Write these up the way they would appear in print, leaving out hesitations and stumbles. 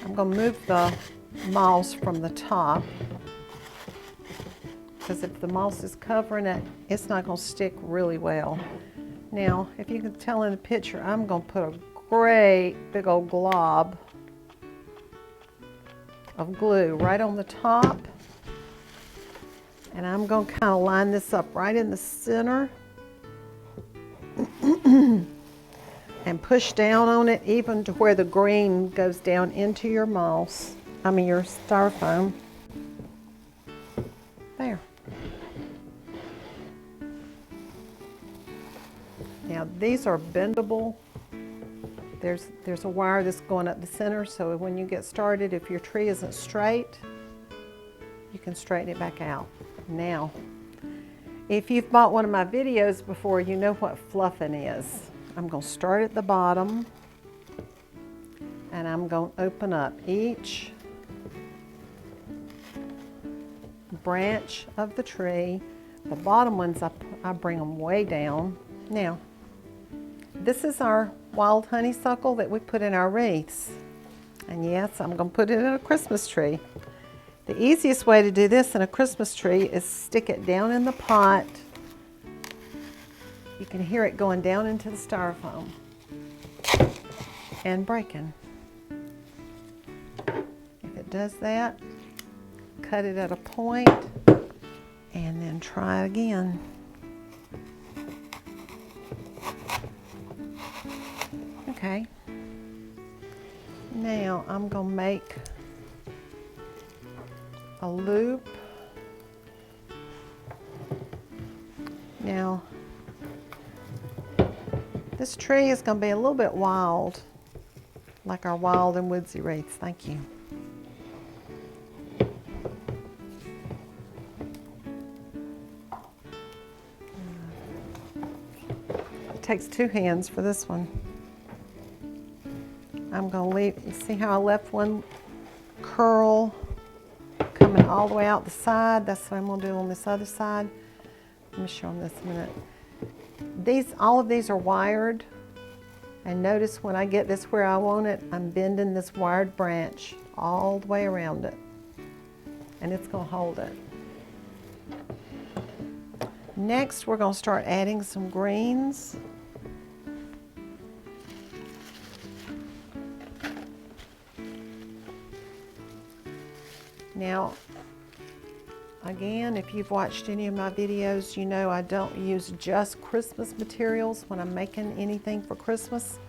I'm going to move the moss from the top, because if the moss is covering it, it's not going to stick really well. Now, if you can tell in the picture, I'm going to put a great big old glob of glue right on the top. And I'm going to kind of line this up right in the center and push down on it even to where the green goes down into your moss, your styrofoam. There. Now these are bendable. There's a wire that's going up the center, so when you get started, if your tree isn't straight, you can straighten it back out. Now, if you've bought one of my videos before, you know what fluffing is. I'm going to start at the bottom, and I'm going to open up each branch of the tree. The bottom ones, I bring them way down. Now, this is our wild honeysuckle that we put in our wreaths. And yes, I'm going to put it in a Christmas tree. The easiest way to do this in a Christmas tree is stick it down in the pot. You can hear it going down into the styrofoam and breaking. If it does that, cut it at a point and then try it again. Okay. Now I'm going to make a loop. Now, this tree is going to be a little bit wild, like our wild and woodsy wreaths. Thank you. It takes 2 hands for this one. I'm going to leave, you see how I left one curl coming all the way out the side? That's what I'm going to do on this other side. Let me show them this a minute. All of these are wired, and notice when I get this where I want it, I'm bending this wired branch all the way around it, and it's going to hold it. Next, we're going to start adding some greens. Now, again, if you've watched any of my videos, you know I don't use just Christmas materials when I'm making anything for Christmas.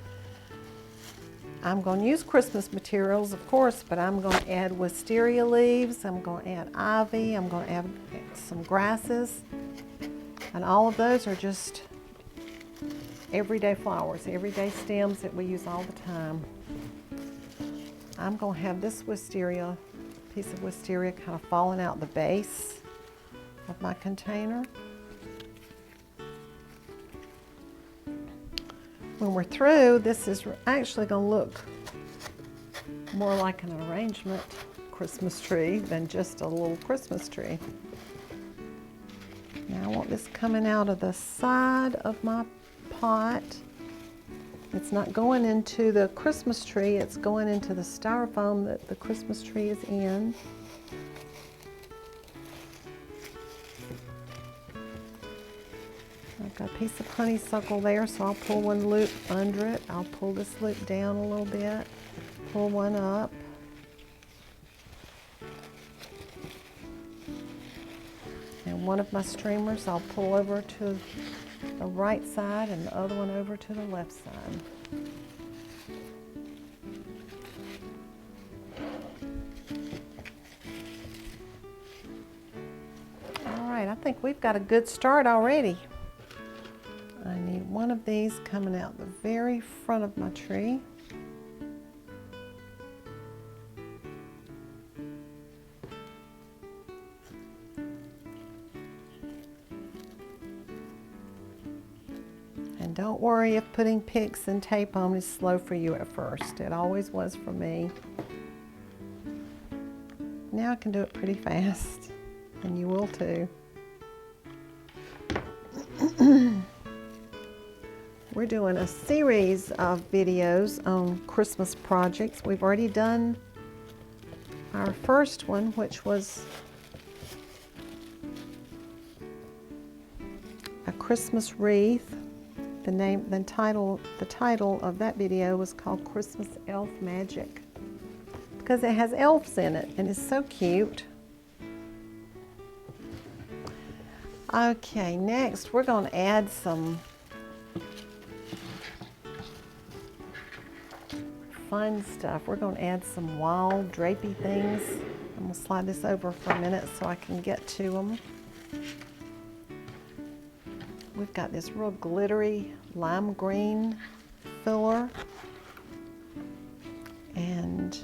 I'm going to use Christmas materials, of course, but I'm going to add wisteria leaves, I'm going to add ivy, I'm going to add some grasses, and all of those are just everyday flowers, everyday stems that we use all the time. I'm going to have this piece of wisteria kind of falling out the base of my container. When we're through, this is actually going to look more like an arrangement Christmas tree than just a little Christmas tree. Now I want this coming out of the side of my pot. It's not going into the Christmas tree, it's going into the styrofoam that the Christmas tree is in. I've got a piece of honeysuckle there, so I'll pull one loop under it. I'll pull this loop down a little bit, pull one up. And one of my streamers I'll pull over to the right side and the other one over to the left side. All right, I think we've got a good start already. I need one of these coming out the very front of my tree. And don't worry if putting picks and tape on is slow for you at first. It always was for me. Now I can do it pretty fast, and you will too. We're doing a series of videos on Christmas projects. We've already done our first one, which was a Christmas wreath. The title of that video was called Christmas Elf Magic, because it has elves in it and it's so cute. Okay, next we're going to add some fun stuff. We're going to add some wild drapey things. I'm going to slide this over for a minute so I can get to them. We've got this real glittery lime green filler, and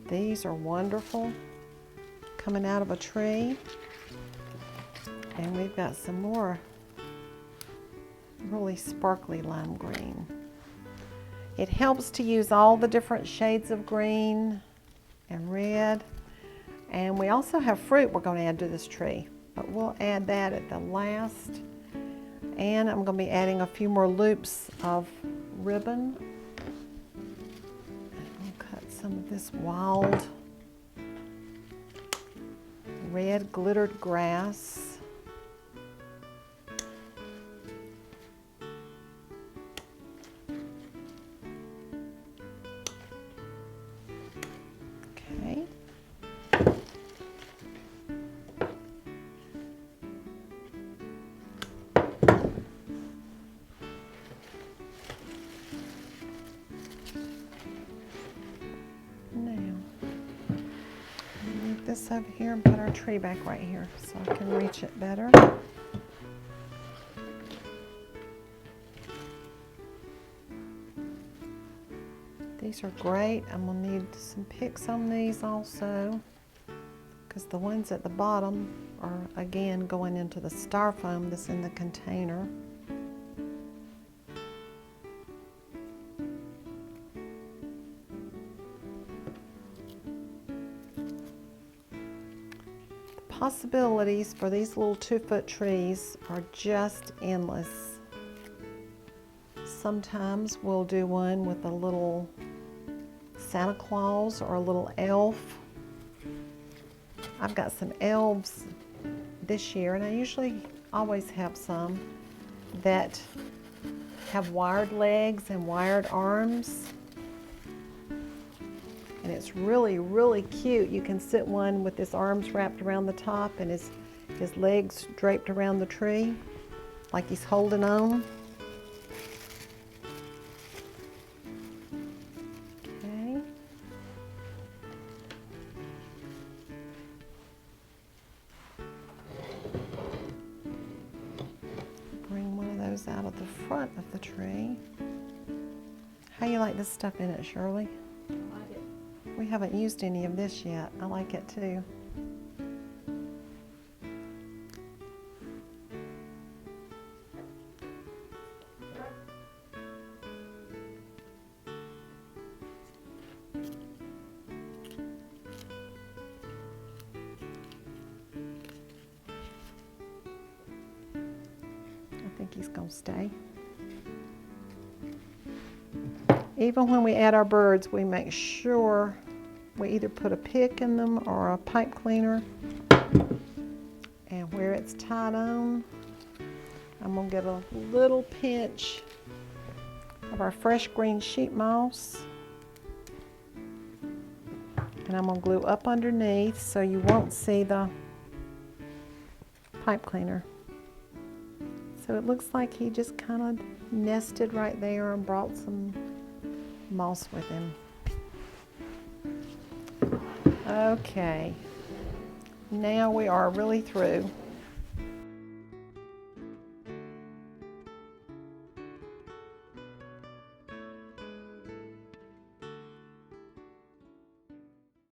these are wonderful, coming out of a tree. And we've got some more really sparkly lime green. It helps to use all the different shades of green and red. And we also have fruit we're going to add to this tree, but we'll add that at the last. And I'm going to be adding a few more loops of ribbon. And we'll cut some of this wild red glittered grass. Okay. This over here and put our tree back right here so I can reach it better. These are great. I'm going to need some picks on these also, because the ones at the bottom are again going into the styrofoam that's in the container. Possibilities for these little 2-foot trees are just endless. Sometimes we'll do one with a little Santa Claus or a little elf. I've got some elves this year, and I usually always have some that have wired legs and wired arms. And it's really, really cute. You can sit one with his arms wrapped around the top and his legs draped around the tree, like he's holding on. Okay. Bring one of those out of the front of the tree. How you like this stuff in it, Shirley? We haven't used any of this yet. I like it too. I think he's gonna stay. Even when we add our birds, we make sure we either put a pick in them or a pipe cleaner. And where it's tied on, I'm gonna get a little pinch of our fresh green sheet moss. And I'm gonna glue up underneath so you won't see the pipe cleaner. So it looks like he just kind of nested right there and brought some moss with him. Okay, now we are really through.